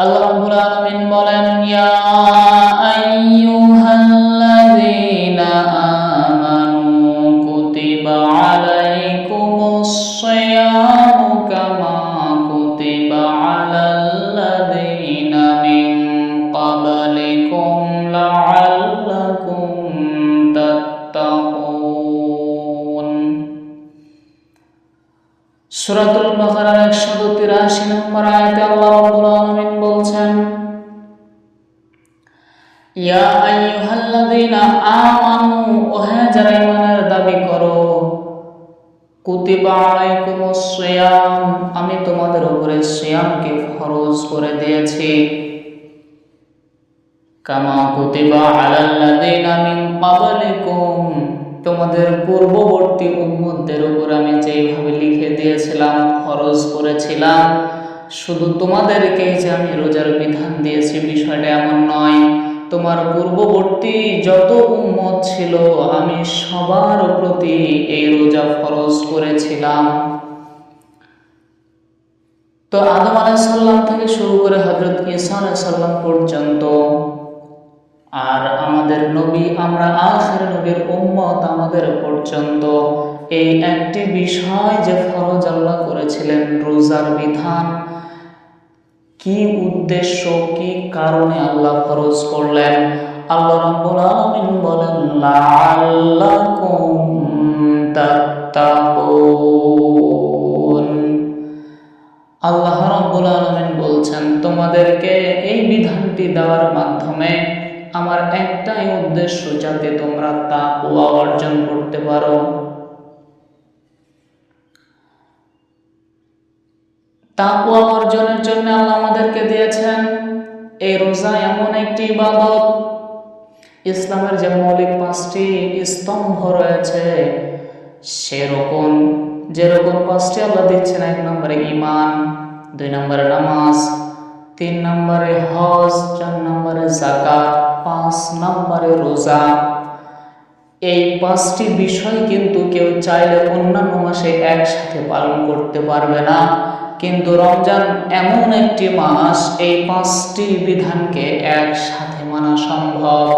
আল্লাহ রাব্বুল আলামিন বলেন, ইয়া আইয়ুহাল্লাযীনা আমানু কুতিবা আলাইকুমুস সিয়ামু কামা কুতিবা আলাল্লাযীনা মিন ক্বাবলিকুম লাআল্লাকুম তাত্তাকুন। সূরাতুল বাকারার 183 নম্বর আয়াতে আল্লাহ রাব্বুল আলামিন বলছেন, ইয়া আইয়ুহাল্লাযীনা আমানু, ওহে যারা ঈমানের দাবি করো, কুতিবা আলাইকুমুস সিয়াম, আমি তোমাদের উপরে সিয়ামকে ফরজ করে দিয়েছি, কামা কুতিবা আলাল্লাযীনা মিন ক্বাবলিকুম, তোমাদের পূর্ববর্তী উম্মতদের উপর আমি যেভাবে লিখে দিয়েছিলাম, ফরজ করেছিলাম। শুধু তোমাদেরকেই যে আমি রোজার বিধান দিয়েছি বিষয়টা এমন নয়, তোমার পূর্ববর্তী যত উম্মত ছিল আমি সবার প্রতি এই রোজা ফরজ করেছিলাম। তো আদম আলাইহিস সালাম থেকে শুরু করে হযরত ঈসা আলাইহিস সালাম পর্যন্ত, আর আমাদের নবী, আমরা আখির নবীর উম্মত, আমাদের পর্যন্ত এই একটি বিষয় যে ফরজ আল্লাহ করেছিলেন, রোজার বিধান, কি উদ্দেশ্য, কি কারণে আল্লাহ ফরজ করলেন? আল্লাহ রাব্বুল আলামিন বলেন, লাআল্লাকুম তাত্তাকুন। আল্লাহ রাব্বুল আলামিন বলছেন, তোমাদেরকে এই বিধানটি দেওয়ার মাধ্যমে আমার একটাই উদ্দেশ্য, যাতে তোমরা তাকওয়া অর্জন করতে পারো। তাকওয়া অর্জনের জন্য আল্লাহ আমাদেরকে দিয়েছেন এই রোজা, এমন একটি ইবাদত, ইসলামের যে মৌলিক 5টি স্তম্ভ রয়েছে, যেরকম 5টি আল্লাহ দিচ্ছেন। 1 নম্বরে ঈমান, 2 নম্বরে নামাজ, 3 নম্বরে হজ, 4 নম্বরে যাকাত, 5 নম্বরে রোজা। এই 5টি বিষয় কিন্তু কেউ চাইলে অন্যান্য মাসে একসাথে পালন করতে পারবে না, কিন্তু রমজান এমন একটি মাস, এই 5টি বিধানকে একসাথে মানা সম্ভব।